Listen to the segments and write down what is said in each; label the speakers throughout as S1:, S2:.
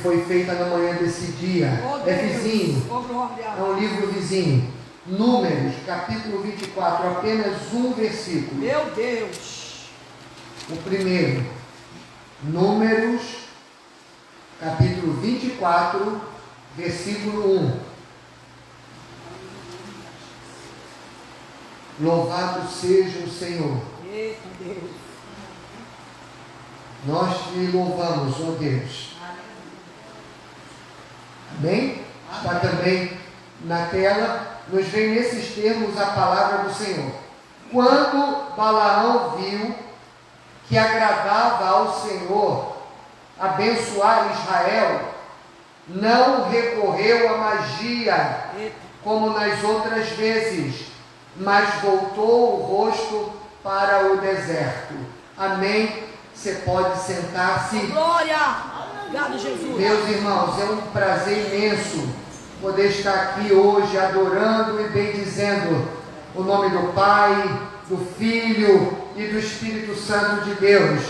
S1: Foi feita na manhã desse dia. É vizinho. É um livro vizinho. Números, capítulo 24, apenas um versículo.
S2: Meu Deus.
S1: O primeiro. Números, capítulo 24, versículo 1. Louvado seja o Senhor.
S2: Eita Deus.
S1: Nós te louvamos, ó Deus. Amém? Está também na tela, nos vem nesses termos a palavra do Senhor. Quando Balaão viu que agradava ao Senhor abençoar Israel, não recorreu à magia como nas outras vezes, mas voltou o rosto para o deserto. Amém? Você pode sentar-se.
S2: Glória! Obrigado, Jesus.
S1: Meus irmãos, é um prazer imenso poder estar aqui hoje adorando e bendizendo o nome do Pai, do Filho e do Espírito Santo de Deus.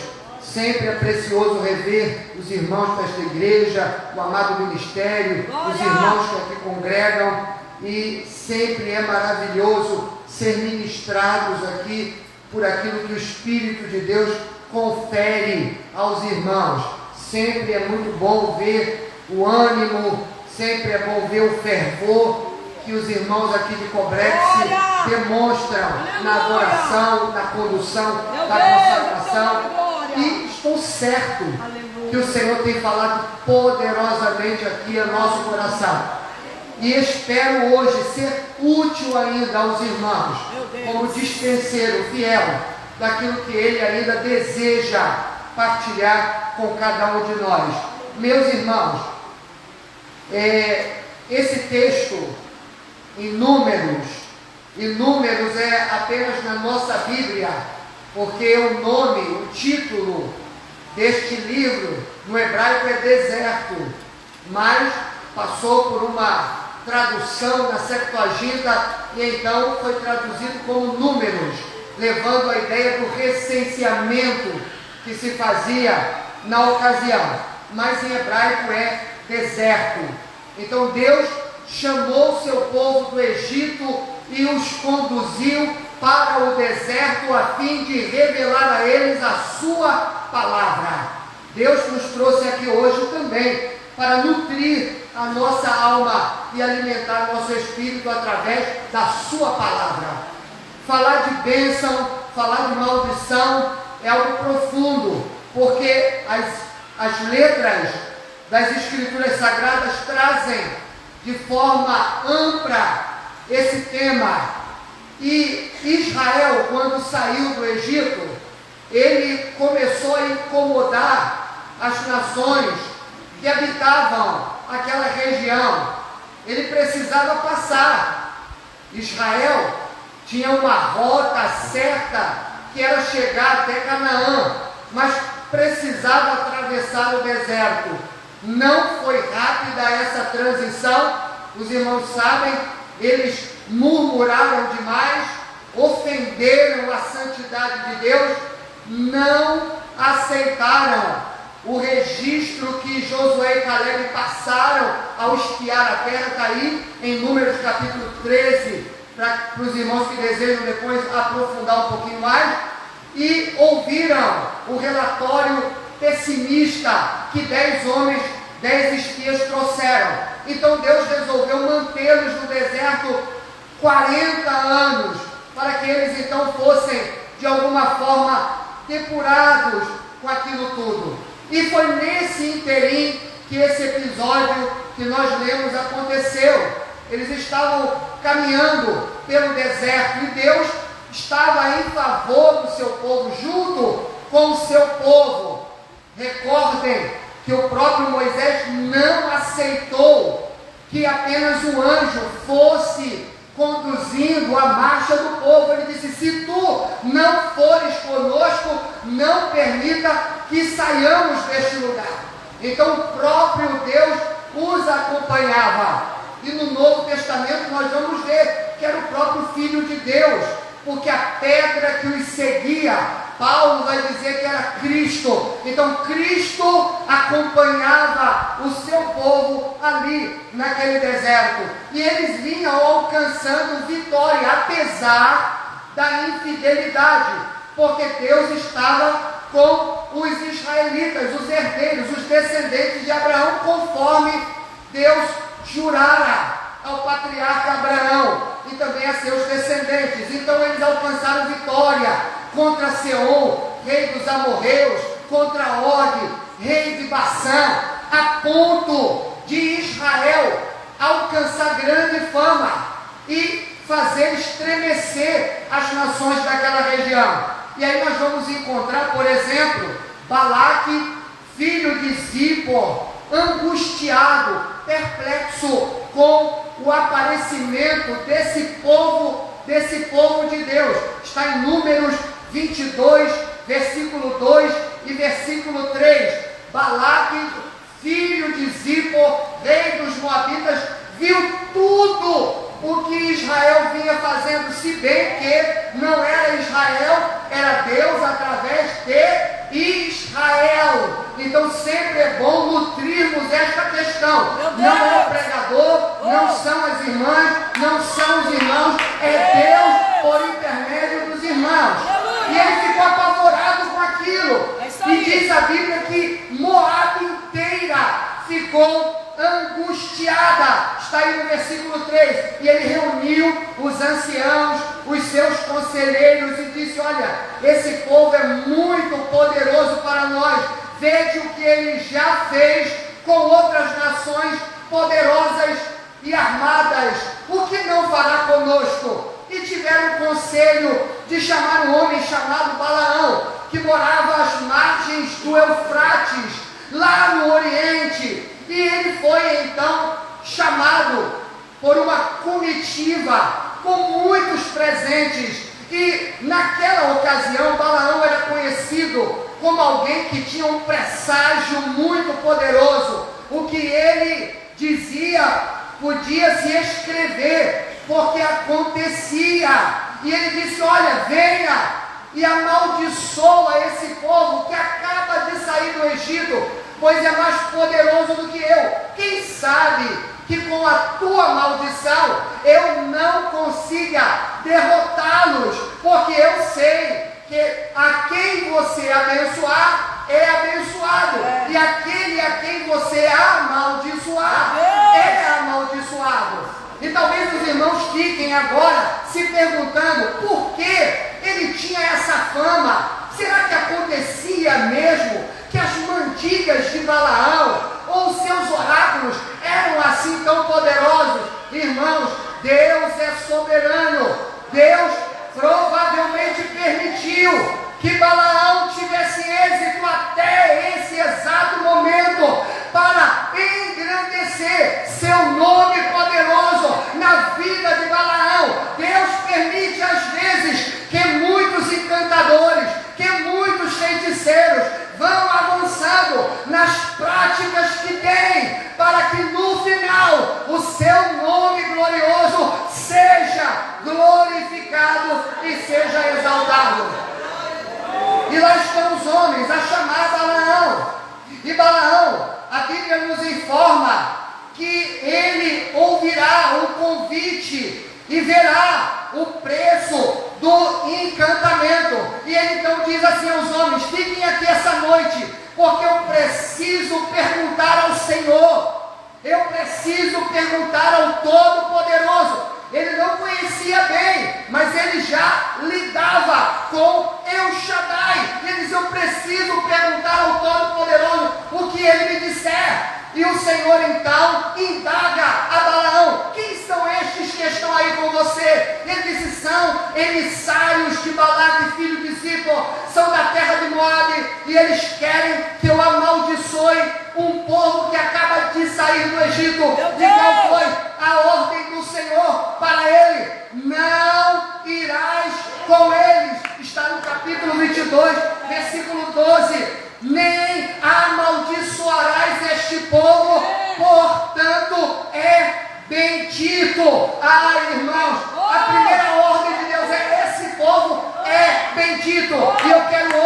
S1: Sempre é precioso rever os irmãos desta igreja, o amado ministério,
S2: Glória!
S1: os irmãos que aqui congregam, e sempre é maravilhoso ser ministrados aqui por aquilo que o Espírito de Deus confere aos irmãos. Sempre é muito bom ver o ânimo, sempre é bom ver o fervor que os irmãos aqui de Cobrexe demonstram na adoração, na condução da consagração. E estou certo que o Senhor tem falado poderosamente aqui ao nosso coração. E espero hoje ser útil ainda aos irmãos, como dispenseiro fiel daquilo que Ele ainda deseja partilhar com cada um de nós. Meus irmãos, esse texto em Números é apenas na nossa Bíblia, porque o nome, o título deste livro no hebraico é deserto, mas passou por uma tradução na Septuaginta e então foi traduzido como Números, levando a ideia do recenseamento que se fazia na ocasião, mas em hebraico é deserto. Então Deus chamou seu povo do Egito e os conduziu para o deserto a fim de revelar a eles a sua palavra. Deus nos trouxe aqui hoje também para nutrir a nossa alma e alimentar o nosso espírito através da sua palavra. Falar de bênção, falar de maldição é algo profundo, porque as letras das Escrituras Sagradas trazem de forma ampla esse tema. E Israel, quando saiu do Egito, ele começou a incomodar as nações que habitavam aquela região. Ele precisava passar. Israel tinha uma rota certa, que era chegar até Canaã, mas precisava atravessar o deserto. Não foi rápida essa transição, os irmãos sabem, eles murmuraram demais, ofenderam a santidade de Deus, não aceitaram o registro que Josué e Caleb passaram ao espiar a terra. Está aí em Números capítulo 13, para os irmãos que desejam depois aprofundar um pouquinho mais, e ouviram o relatório pessimista que 10 homens, 10 espias trouxeram. Então Deus resolveu mantê-los no deserto 40 anos, para que eles então fossem de alguma forma depurados com aquilo tudo. E foi nesse interim que esse episódio que nós lemos aconteceu. Eles estavam caminhando pelo deserto e Deus estava em favor do seu povo, junto com o seu povo. Recordem que o próprio Moisés não aceitou que apenas o anjo fosse conduzindo a marcha do povo. Ele disse: se tu não fores conosco, não permita que saiamos deste lugar. Então o próprio Deus os acompanhava. E no Novo Testamento nós vamos ver que era o próprio Filho de Deus, porque a pedra que os seguia Paulo vai dizer que era Cristo. Então Cristo acompanhava o seu povo ali naquele deserto. E eles vinham alcançando vitória, apesar da infidelidade. Porque Deus estava com os israelitas, os herdeiros, os descendentes de Abraão, conforme Deus jurara ao patriarca Abraão e também a seus descendentes. Então eles alcançaram vitória contra Seom, rei dos amorreus, contra Og, rei de Bassã, a ponto de Israel alcançar grande fama e fazer estremecer as nações daquela região. E aí nós vamos encontrar, por exemplo, Balaque, filho de Zippor, angustiado, perplexo com o aparecimento desse povo de Deus. Está em Números 22, versículo 2 e versículo 3. Balaque, filho de Zippor, rei dos Moabitas, viu tudo o que Israel vinha fazendo, se bem que não era Israel, era Deus através de Israel. Então sempre é bom nutrirmos esta questão. Não é o pregador, não são as irmãs, não são os irmãos, é Deus por intermédio dos irmãos. E ele ficou apavorado com aquilo. E diz a Bíblia que Moabe inteira ficou angustiada. Está aí no versículo 3. E ele reuniu os anciãos, os seus conselheiros, e disse: olha, esse povo é muito poderoso para nós. Vede o que ele já fez com outras nações poderosas e armadas. O que não fará conosco? E tiveram o conselho de chamar um homem chamado Balaão, que morava às margens do Eufrates, lá no Oriente. E ele foi então chamado por uma comitiva com muitos presentes. E naquela ocasião Balaão era conhecido como alguém que tinha um presságio muito poderoso. O que ele dizia podia se escrever, porque acontecia. E ele disse: olha, venha e amaldiçoa esse povo que acaba de sair do Egito, pois é mais poderoso do que eu. Quem sabe que com a tua maldição eu não consiga derrotá-los, porque eu sei que a quem você abençoar é abençoado, e aquele a quem você amaldiçoar é amaldiçoado. E talvez os irmãos fiquem agora se perguntando por que ele tinha essa fama. Será que acontecia mesmo que as mandigas de Balaão ou seus oráculos eram assim tão poderosos? Irmãos, Deus é soberano. Deus provavelmente permitiu que Balaão tivesse êxito até esse exato momento para engrandecer seu nome poderoso na vida de Balaão. Deus permite às vezes que muitos encantadores, que muitos feiticeiros vão avançando nas práticas que têm, para que no final o seu nome glorioso seja glorificado e seja exaltado. E lá estão os homens a chamar Balaão. E Balaão, a Bíblia nos informa que ele ouvirá o convite e verá o preço do encantamento. E ele então diz assim aos homens: fiquem aqui essa noite, porque eu preciso perguntar ao Senhor. Eu preciso perguntar ao Todo-Poderoso. Ele não conhecia bem, mas ele já lidava com El Shaddai. Ele diz: eu preciso perguntar ao Todo-Poderoso o que ele me disser. E o Senhor então indaga a Balaão: quem são estes que estão aí com você? Ele disse: são emissários de Balaque, filho de Zippor, são da terra de Moabe, e eles querem que eu amaldiçoe um povo que acaba de sair do Egito. E qual foi a ordem do Senhor para ele? Não irás com eles. Está no capítulo 22, versículo 12. Nem amaldiçoarás este povo, portanto é bendito. Ah, irmãos, a primeira ordem de Deus é: esse povo é bendito. E eu quero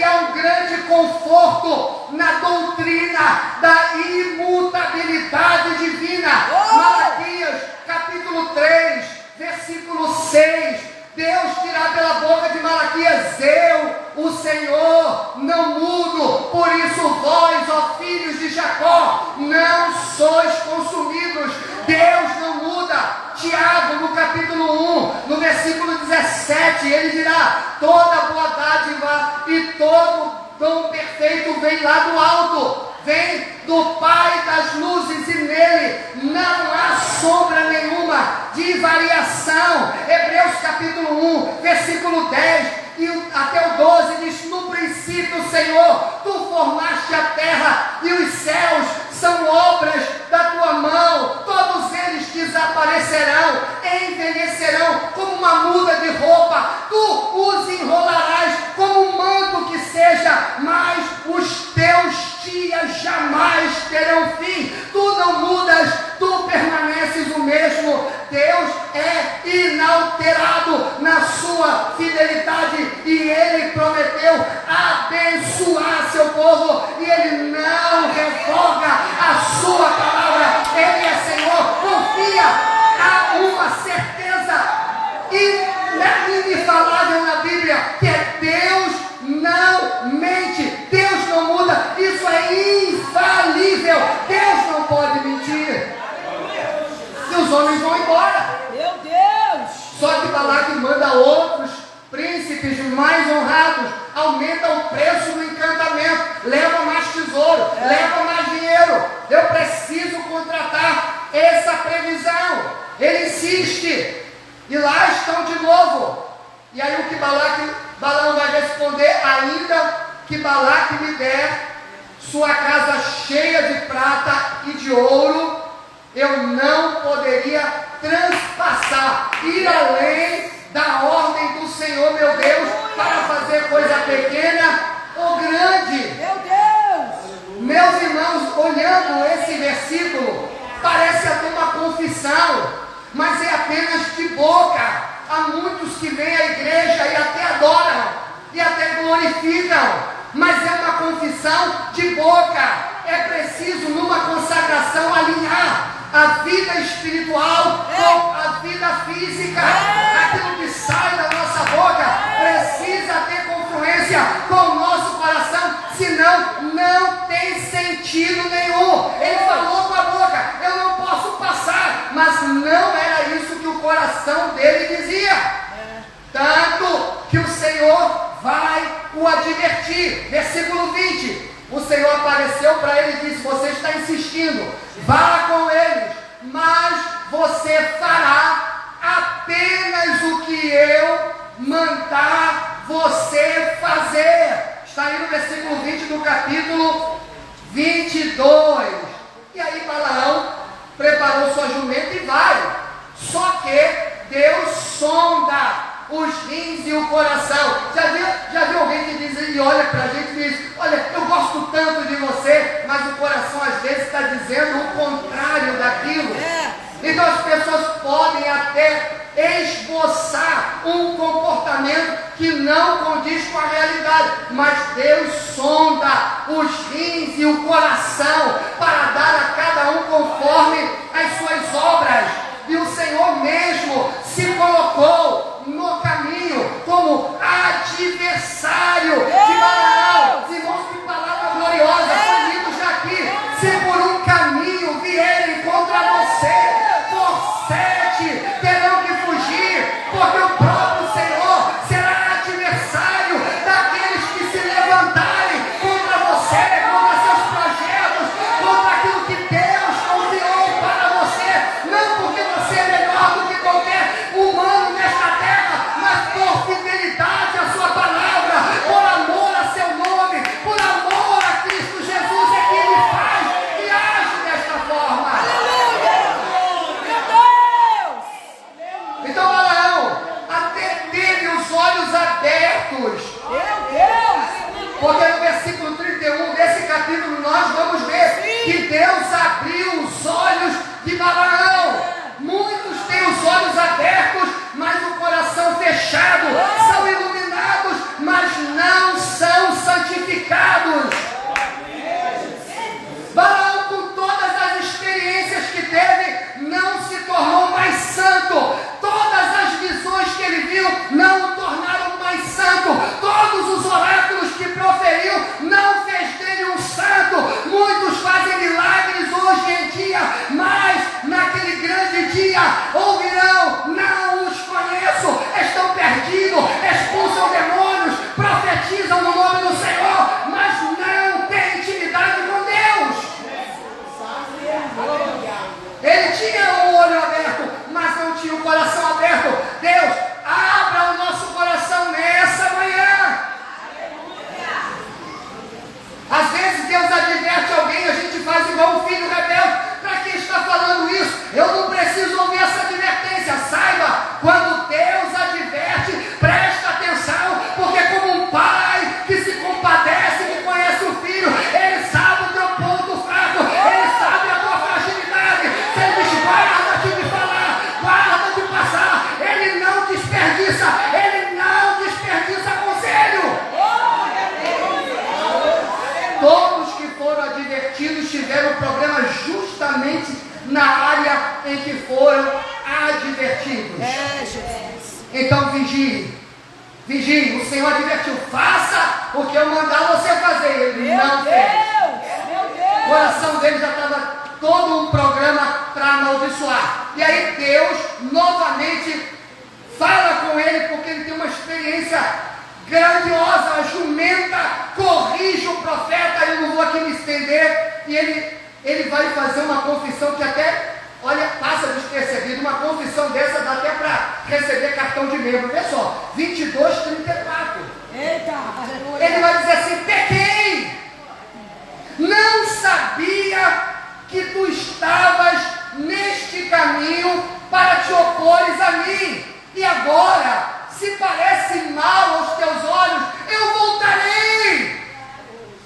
S1: é um grande conforto na doutrina da imutabilidade divina. Malaquias, capítulo 3, versículo 6. Deus dirá pela boca de Malaquias: eu, o Senhor, não mudo, por isso vós, ó filhos de Jacó, não sois consumidos. Deus não muda. Tiago, no capítulo 1, no versículo 17, ele dirá: toda boa dádiva e todo dom perfeito vem lá do alto, vem do Pai das luzes, e nele não há sombra nenhuma de variação. Hebreus capítulo 1, versículo 10 e até o 12 diz: no princípio, Senhor, tu formaste a terra e os céus são obras da tua mão, todos eles desaparecerão, envelhecerão como uma muda de roupa, tu os enrolarás como um manto que seja, mas os teus dias jamais terão fim. Tu não mudas, tu permaneces o mesmo. Deus é inalterado na sua fidelidade, e ele prometeu abençoar seu povo, e ele não revoga a sua palavra. Ele é Senhor. Confia. Há uma certeza infalável na Bíblia, que é: Deus não mente, Deus não muda. Isso é infalível. Deus não pode mentir. E os homens vão embora.
S2: Meu Deus!
S1: Só que Balaque manda outros príncipes mais honrados, aumenta o preço do encantamento, leva mais tesouro, leva mais dinheiro. Eu preciso contratar essa previsão. Ele insiste, e lá estão de novo. E aí o que Balaão vai responder: ainda que Balaque me der sua casa cheia de prata e de ouro, eu não poderia transpassar, ir além da ordem do Senhor meu Deus, para fazer coisa pequena ou grande.
S2: Meu Deus!
S1: Meus irmãos, olhando esse versículo, parece até uma confissão, mas é apenas de boca. Há muitos que vêm à igreja e até adoram, e até glorificam, mas é uma confissão de boca. É preciso, numa consagração, alinhar a vida espiritual com a vida física. Aquilo que sai da nossa boca precisa ter confluência com o nosso coração, senão não tem sentido nenhum. Ele falou com a boca: eu não posso passar, mas não era isso que o coração dele dizia. Tanto que o Senhor vai o advertir. Versículo 20: o Senhor apareceu para ele e disse: você está insistindo, vá com eles, mas você fará apenas o que eu mandar você fazer. Está aí no versículo 20 do capítulo 22. E aí Balaão preparou sua jumenta e vai. Só que Deus sonda os rins e o coração. Já viu alguém que diz, e olha para a gente e diz: olha, eu gosto tanto de você, mas o coração às vezes está dizendo o contrário daquilo. Então as pessoas podem até esboçar um comportamento que não condiz com a realidade, mas Deus sonda os rins e o coração para dar a cada um conforme as suas obras. E o Senhor mesmo se colocou no caminho como adversário de Balaão. Irmãos, que palavra gloriosa! Foi lido já aqui. Se por um caminho vierem contra você, por 7 terão que fugir, porque o próprio Senhor será adversário daqueles que se levantarem contra você, contra seus projetos, contra advertidos tiveram problema justamente na área em que foram advertidos.
S2: Jesus.
S1: Então vigie, vigie. O Senhor advertiu: faça o que eu mandar você fazer. Ele não fez.
S2: Meu
S1: O
S2: Deus.
S1: coração dele já estava todo um programa para amaldiçoar. E aí Deus novamente fala com ele, porque ele tem uma experiência grandiosa. A jumenta corrige o profeta. Eu não vou aqui me estender. E ele vai fazer uma confissão que até, olha, passa despercebido. Uma confissão dessa dá até para receber cartão de membro. Vê só, 22:34.
S2: Eita, aleluia.
S1: Ele vai dizer assim: pequei, não sabia que tu estavas neste caminho para te opores a mim. E agora, se parece mal aos teus olhos, eu voltarei.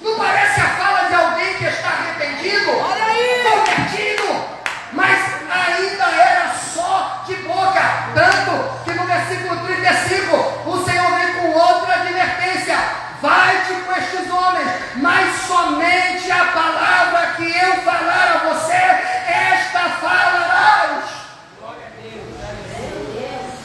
S1: Não parece a fala de alguém que está arrependido,
S2: Olha aí.
S1: convertido, mas ainda era só de boca. Tanto que no versículo 35, o Senhor vem com outra advertência: vai-te com estes homens, mas somente a palavra que eu falar a você, esta falarás.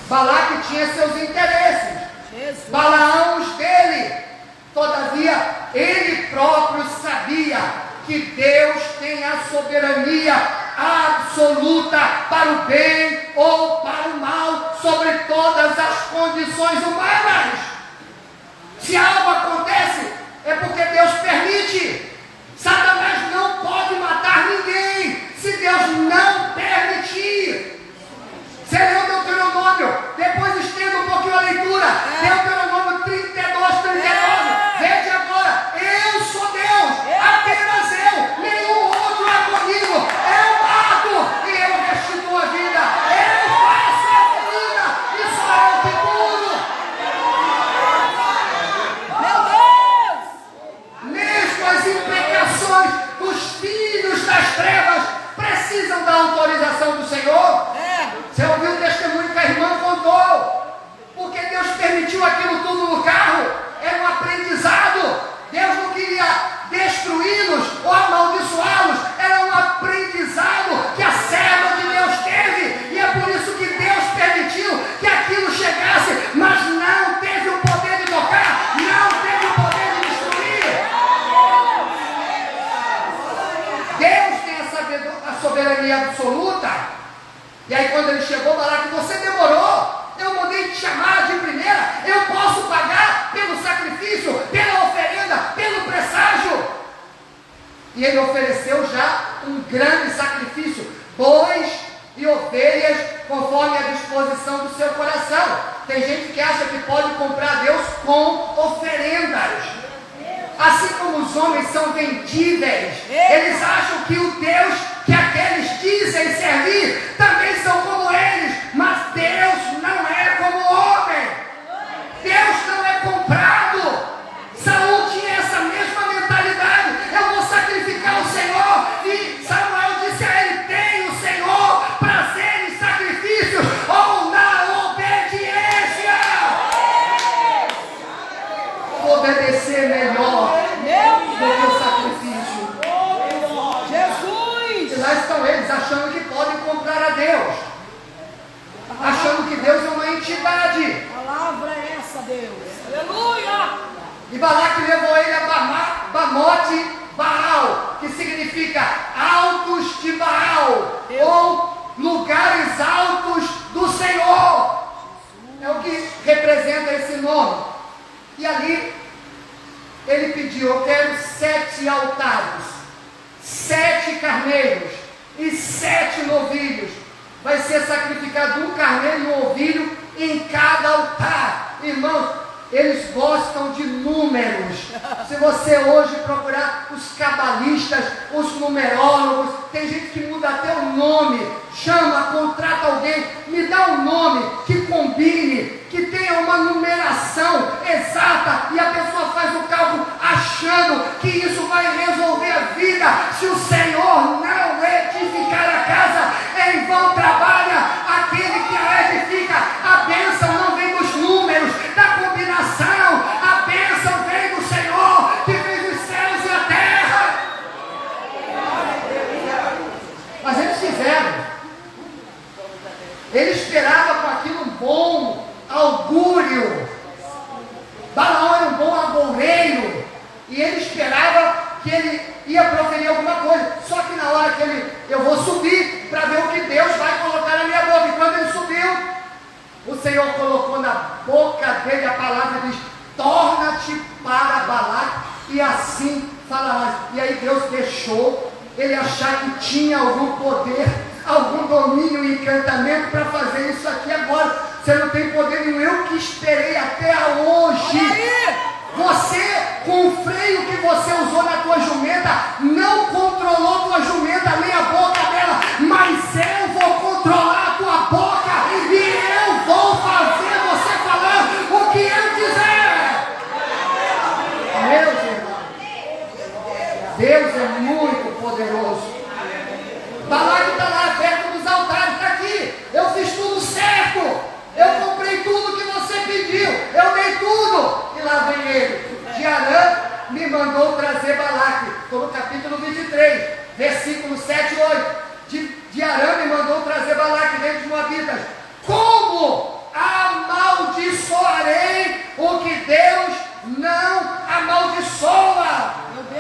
S1: Balaque tinha seus interesses,
S2: Jesus.
S1: Balaão os dele. Todavia, ele próprio sabia que Deus tem a soberania absoluta para o bem ou para o mal sobre todas as condições humanas. Se algo acontece, é porque Deus permite. Satanás não pode matar ninguém se Deus não permitir. Você leu Deuteronômio, depois estenda um pouquinho a leitura. Deuteronômio 32:39. Veja agora: eu sou Deus, apenas eu, nenhum outro é comigo. Eu mato e eu restituo a vida. Eu faço a ferida e só eu que curo.
S2: Meu Deus.
S1: Mesmo as imprecações dos filhos das trevas precisam da autorização do Senhor. Você ouviu o testemunho que a irmã contou? Porque Deus permitiu aquilo tudo no carro. Era um aprendizado. Deus não queria destruí-los ou amaldiçoá-los. Era um aprendizado que a serva de Deus teve. E é por isso que Deus permitiu que aquilo chegasse, mas não teve o poder de tocar, não teve o poder de destruir. Deus tem a soberania absoluta. E aí quando ele chegou, Balaque: você demorou, eu mandei te chamar de primeira, eu posso pagar pelo sacrifício, pela oferenda, pelo presságio. E ele ofereceu já um grande sacrifício, bois e ovelhas, conforme a disposição do seu coração. Tem gente que acha que pode comprar Deus com oferendas. Assim como os homens são vendíveis, eles acham que o Deus que aqueles dizem servir também são como eles, mas Deus não é como homem. Deus não é comprado. Saul tinha essa mesma mentalidade: eu vou sacrificar o Senhor. E Samuel disse a ele: tem o Senhor prazer em sacrifícios ou na obediência? Obedecer melhor do que o sacrifício.
S2: Jesus.
S1: E lá estão eles achando que podem comprar a Deus, achando que Deus é uma entidade.
S2: Palavra é essa, Deus. Aleluia.
S1: E Balaque levou ele a Bamote Baal, que significa altos de Baal, ou lugares altos do Senhor. É o que representa esse nome. E ali ele pediu: eu quero 7 altares, 7 carneiros e 7 novilhos. Vai ser sacrificado um carneiro e um ovilho em cada altar. Irmãos, eles gostam de números. Se você hoje procurar os cabalistas, os numerólogos, tem gente que muda até o nome, chama, contrata alguém, me dá um nome que combine, que tenha uma numeração exata, e a pessoa faz o cálculo achando que isso vai resolver a vida. Se o Senhor não edificar a casa, em vão trabalha aquele que a edifica. A bênção não vem dos números, da combinação. A bênção vem do Senhor que fez os céus e a terra. aquele, eu vou subir para ver o que Deus vai colocar na minha boca. E quando ele subiu, o Senhor colocou na boca dele a palavra e diz: torna-te para Balaque e assim falarás. E aí Deus deixou ele achar que tinha algum poder, algum domínio e encantamento para fazer isso aqui agora. Você não tem poder nenhum. Eu que esperei até hoje. Você, com o freio que você usou na tua jumenta, não controlou tua jumenta nem a boca dela, mas eu vou controlar a tua boca e eu vou fazer você falar o que eu quiser. Meus irmãos, Deus é muito poderoso. Balaque está lá perto dos altares, está aqui. Eu fiz tudo certo. Eu comprei tudo que você pediu. Eu dei tudo. E lá vem ele. De Arã me mandou trazer Balaque. Estou no capítulo 23, versículo 7 e 8. De Arã me mandou trazer Balaque dentro de Moabitas. Como amaldiçoarei o que Deus não amaldiçoa?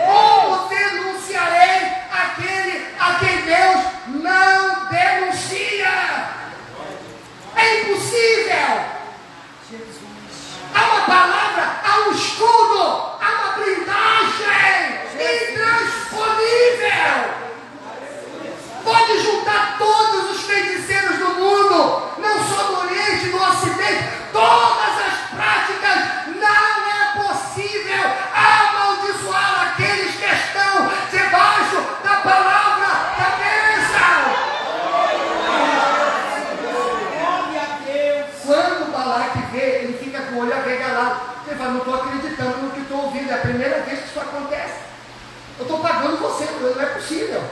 S1: Como denunciarei aquele a quem Deus não denuncia? É impossível. Há uma palavra, há um escudo, há uma blindagem intransponível. Pode juntar todos os feiticeiros do mundo, não só do Oriente, do Ocidente, todas as práticas, não é possível amaldiçoar aqueles que estão debaixo da palavra da bênção. Quando Balaque vê, ele fica com o olho arregalado. Ele fala: não estou acreditando no que estou ouvindo, é a primeira vez que isso acontece. Eu estou pagando você, não é possível.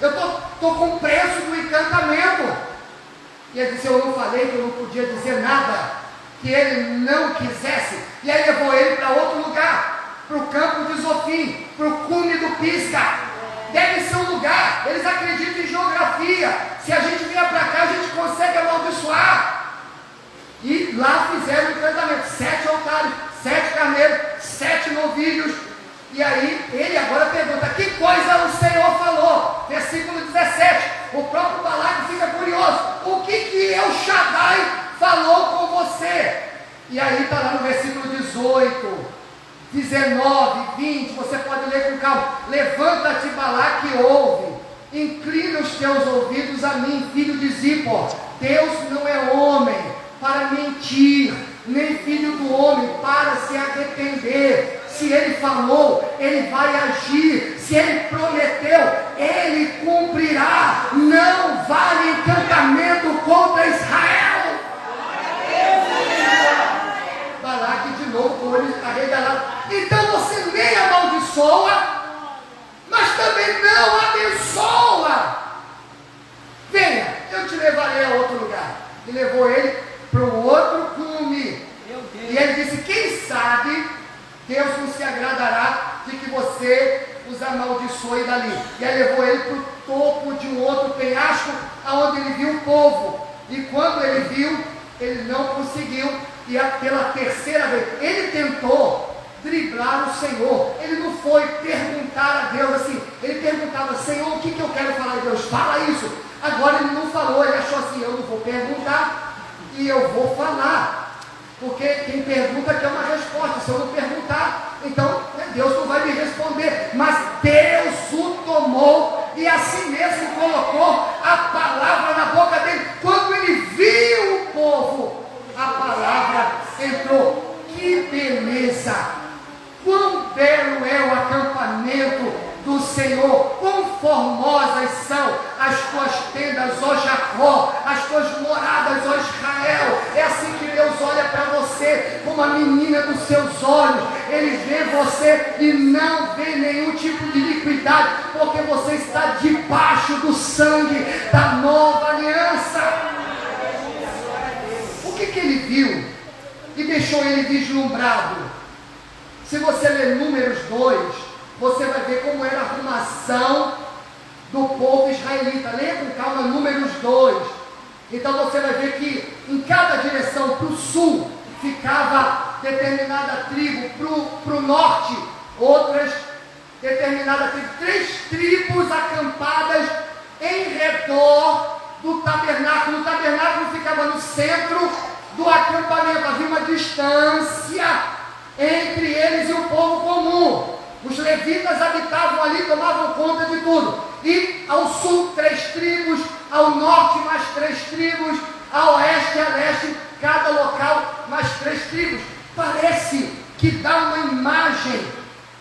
S1: Eu estou com o preço do encantamento. E ele disse: eu não falei que eu não podia dizer nada que ele não quisesse. E aí levou ele para outro lugar, para o campo de Zofim, para o cume do Pisga. Deve ser um lugar, eles acreditam em geografia. Se a gente vier para cá, a gente consegue amaldiçoar. E lá fizeram o encantamento: 7 altares, 7 carneiros, 7 novilhos. E aí ele agora pergunta: que coisa o Senhor falou? Versículo 17. O próprio Balaque fica curioso: o que El Shaddai falou com você? E aí está lá no versículo 18, 19, 20. Você pode ler com calma. Levanta-te, Balaque, e ouve. Inclina os teus ouvidos a mim, filho de Zippor. Deus não é homem para mentir, nem filho do homem para se arrepender. Se ele falou, ele vai agir. Se ele prometeu, ele cumprirá. Não vale encantamento contra Israel. Balaque de novo com o olho arregalado. Então você nem amaldiçoa, mas também não abençoa. Venha, eu te levarei a outro lugar. E levou ele para o outro cume. E ele disse: quem sabe Deus não se agradará de que você os amaldiçoe dali. E aí levou ele para o topo de um outro penhasco, aonde ele viu o povo. E quando ele viu, ele não conseguiu. E pela terceira vez, ele tentou driblar o Senhor. Ele não foi perguntar a Deus assim. Ele perguntava: Senhor, o que eu quero falar? E Deus: fala isso. Agora ele não falou. Ele achou assim: eu não vou perguntar e eu vou falar. Porque quem pergunta quer uma resposta. Se eu não perguntar, então Deus não vai me responder. Mas Deus o tomou e assim mesmo colocou a palavra na boca dele. Quando ele viu o povo, a palavra entrou. Que beleza! Quão belo é o acampamento do Senhor! Quão formosas são as tuas tendas, ó Jacó, as tuas moradas, ó Israel! É assim que Deus olha para você, como a menina dos seus olhos. Ele vê você e não vê nenhum tipo de iniquidade, porque você está debaixo do sangue da nova aliança. O que ele viu e deixou ele vislumbrado? Se você ler Números 2, você vai ver como era a arrumação do povo israelita. Leia com calma Números 2. Então você vai ver que em cada direção, para o sul, ficava determinada tribo, para o norte, outras determinada tribo, 3 tribos acampadas em redor do tabernáculo. O tabernáculo ficava no centro do acampamento, havia uma distância entre eles e o povo comum. Os levitas habitavam ali, tomavam conta de tudo. E ao sul 3 tribos, ao norte mais 3 tribos, a oeste e a leste, cada local mais 3 tribos. Parece que dá uma imagem,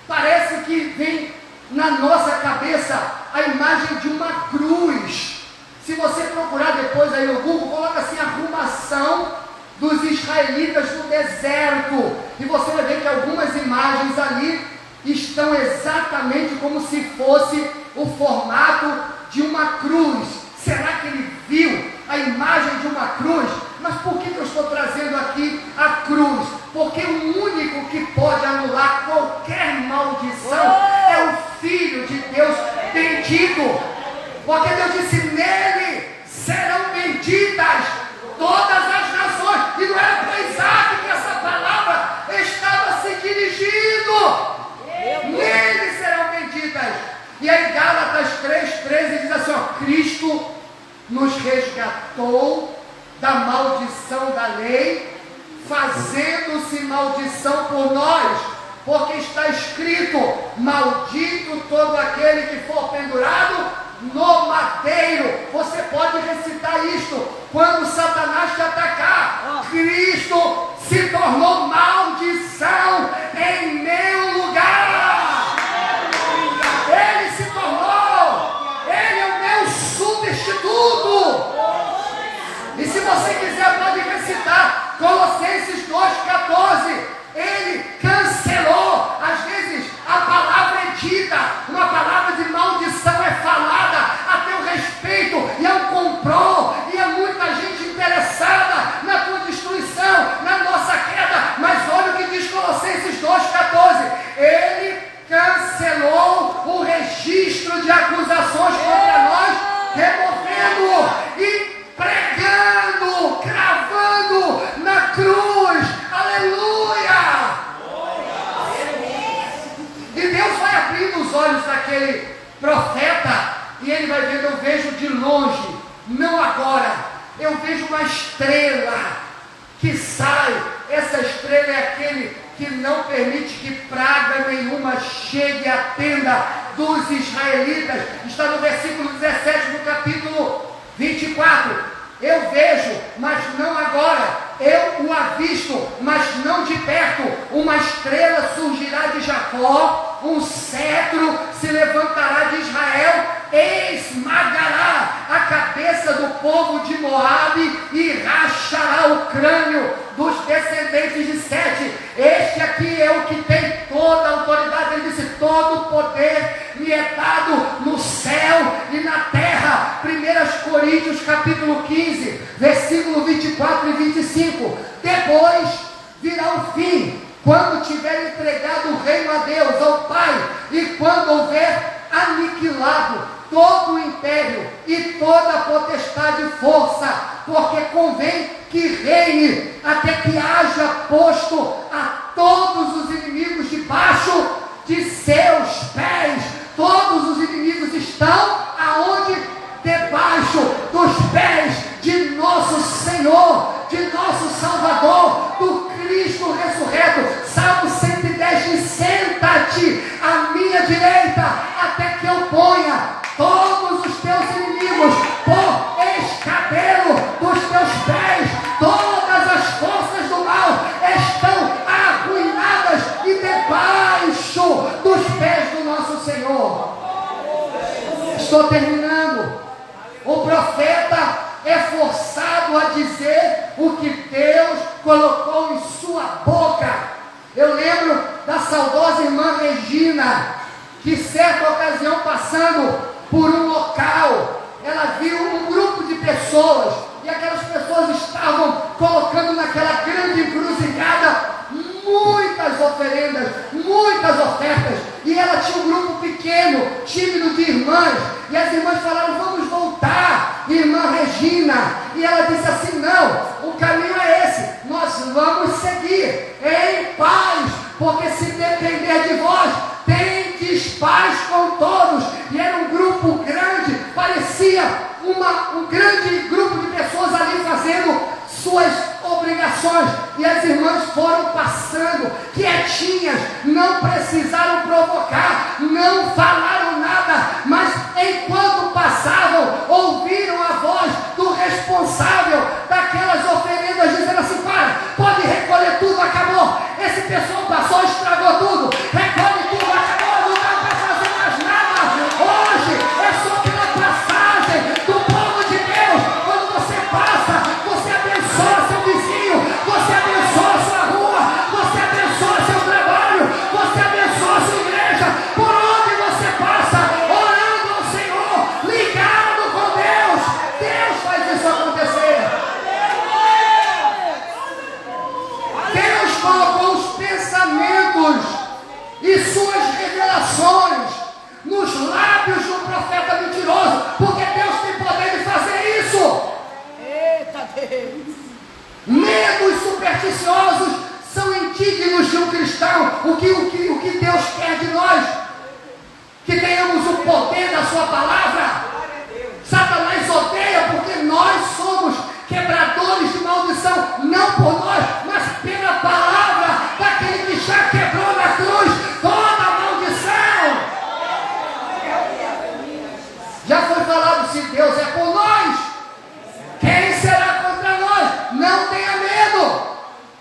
S1: parece que vem na nossa cabeça a imagem de uma cruz. Se você procurar depois aí no Google, coloca assim, arrumação dos israelitas no deserto, e você vai ver que algumas imagens ali estão exatamente como se fosse o formato de uma cruz. Será que ele viu a imagem de uma cruz? Mas por que eu estou trazendo aqui a cruz? Porque o único que pode anular qualquer maldição é o Filho de Deus bendito. Porque Deus disse, nele serão benditas todas as nações. E não era para Isaac que essa palavra estava se dirigindo. Nele serão benditas. E aí Gálatas 3,13 diz assim, ó, Cristo nos resgatou da maldição da lei, fazendo-se maldição por nós, porque está escrito, maldito todo aquele que for pendurado no madeiro. Você pode recitar isto quando Satanás te atacar. Cristo se tornou maldição em meu lugar. Ele se tornou, ele é o meu substituto. E se você quiser pode recitar Colossenses 2,14. Ele cancelou. Às vezes a palavra é dita, uma palavra de maldição é falada a teu respeito, e é um complô, e é muita gente interessada na tua destruição, na nossa queda. Mas olha o que diz Colossenses 2,14. Ele cancelou o registro de acusações contra nós, removendo e pregando, cravando na cruz. Aleluia! E Deus vai abrindo os olhos daquele profeta, e ele vai vendo, eu vejo de longe, não agora, eu vejo uma estrela que sai. Essa estrela é aquele que não permite que praga nenhuma chegue à tenda dos israelitas. Está no versículo 17 do capítulo 24. Eu vejo, mas não agora. Eu o avisto, mas não de perto. Uma estrela surgirá de Jacó, um cetro se levantará de Israel, esmagará a cabeça do povo de Moabe e rachará o crânio dos descendentes de Sete. Este aqui é o que tem toda a autoridade. Ele disse, todo o poder me é dado no céu e na terra. 1 Coríntios capítulo 15, versículo 24 e 25. Depois virá o fim, quando tiver entregado o reino a Deus, ao Pai, e quando houver aniquilado todo o império e toda a potestade e força, porque convém que reine até que haja posto a todos os inimigos debaixo de seus pés. Todos os inimigos estão aonde? Debaixo dos pés de nosso Senhor, de nosso Salvador, do Cristo ressurreto. Salmo 110 diz, senta-te à minha direita, até que eu ponha todos os teus inimigos por escabelo dos teus pés. Todas as forças do mal estão arruinadas e debaixo dos pés do nosso Senhor. Estou terminando. O profeta é forçado a dizer o que Deus colocou em sua boca. Eu lembro da saudosa irmã Regina, que certa ocasião, passando por um local, ela viu um grupo de pessoas, e aquelas pessoas estavam colocando naquela grande encruzilhada muitas oferendas, muitas ofertas, e ela tinha um grupo pequeno, tímido de irmãs, e as irmãs falaram, vamos voltar, irmã Regina, e ela disse assim, não, o caminho é esse, nós vamos seguir em paz, porque se depender de vós, tendes dispares com todos, e era um grupo grande, parecia um grande grupo de pessoas ali fazendo suas obrigações, e as irmãs foram passando quietinhas, não precisaram provocar, não falaram nada, mas enquanto passavam, ouviram a voz do responsável daquelas oferendas dizendo assim: pode recolher tudo, acabou, esse pessoal passou, estragou tudo, recolhe tudo, acabou, não dá para fazer mais nada, hoje é só pela passagem do povo de Deus. Quando você passa, você abençoa seu vizinho, você abençoa sua rua, você abençoa seu trabalho, você abençoa sua igreja, por onde você passa, orando ao Senhor, ligado com Deus, Deus faz isso acontecer. Deus colocou os pensamentos e suas revelações nos lábios do profeta mentiroso, porque Deus tem poder de fazer isso.
S2: Eita Deus.
S1: Medos supersticiosos são indignos de um cristão. O que Deus quer de nós? Que tenhamos o poder da sua palavra. Satanás odeia porque nós somos quebradores de maldição, não por nós, mas pela palavra daquele que já quebrou na cruz toda a maldição. Já foi falado: se Deus é por nós, quem será contra nós? Não tenha medo.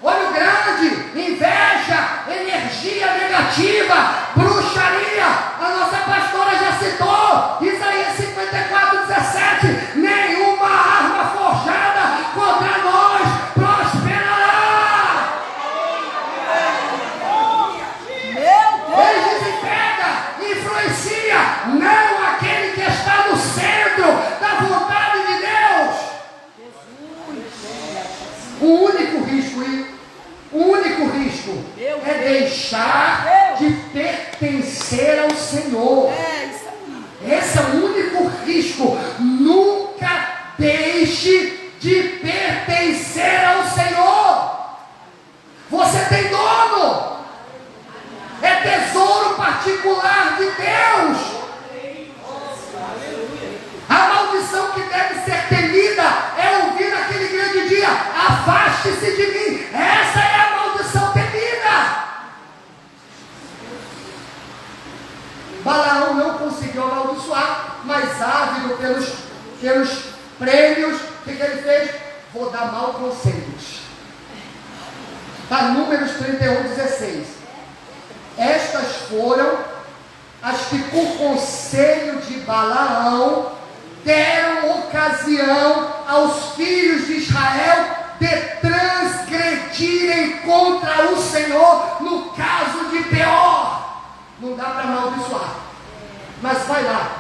S1: Olho grande, inveja, energia negativa, bruxaria. A nossa pastora já citou Isaías 54:17. Nenhuma arma forjada contra nós prosperará.
S2: Meu Deus.
S1: Ele desintegra, influencia, não aquele que está no centro da vontade de Deus. O único risco é deixar de pertencer ao Senhor.
S2: É isso aí.
S1: Esse é o único risco. Nunca deixe de pertencer ao Senhor. Você tem dono. É tesouro particular de Deus. A maldição que deve ser temida é ouvir naquele grande dia: afaste-se de mim. Essa é a maldição temida. Balaão não conseguiu amaldiçoar, mas ávido pelos prêmios, o que ele fez? Vou dar mal conselhos. Está Números 31:16. Estas foram as que, por conselho de Balaão, deram ocasião aos filhos de Israel de transgredirem contra o Senhor no caso de Peor. Não dá para amaldiçoar, mas vai lá.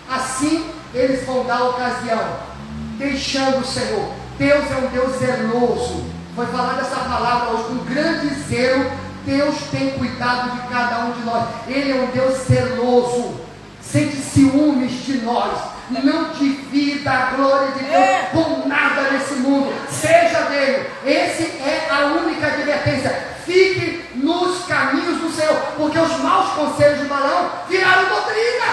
S1: Assim eles vão dar ocasião, deixando o Senhor. Deus é um Deus zeloso. Foi falada essa palavra hoje com grande zelo. Deus tem cuidado de cada um de nós. Ele é um Deus zeloso, sente ciúmes de nós, não divida a glória de Deus com nada nesse mundo, seja dele. Esse é a única advertência: fique nos caminhos do Senhor, porque os maus conselhos de Balaão viraram doutrina.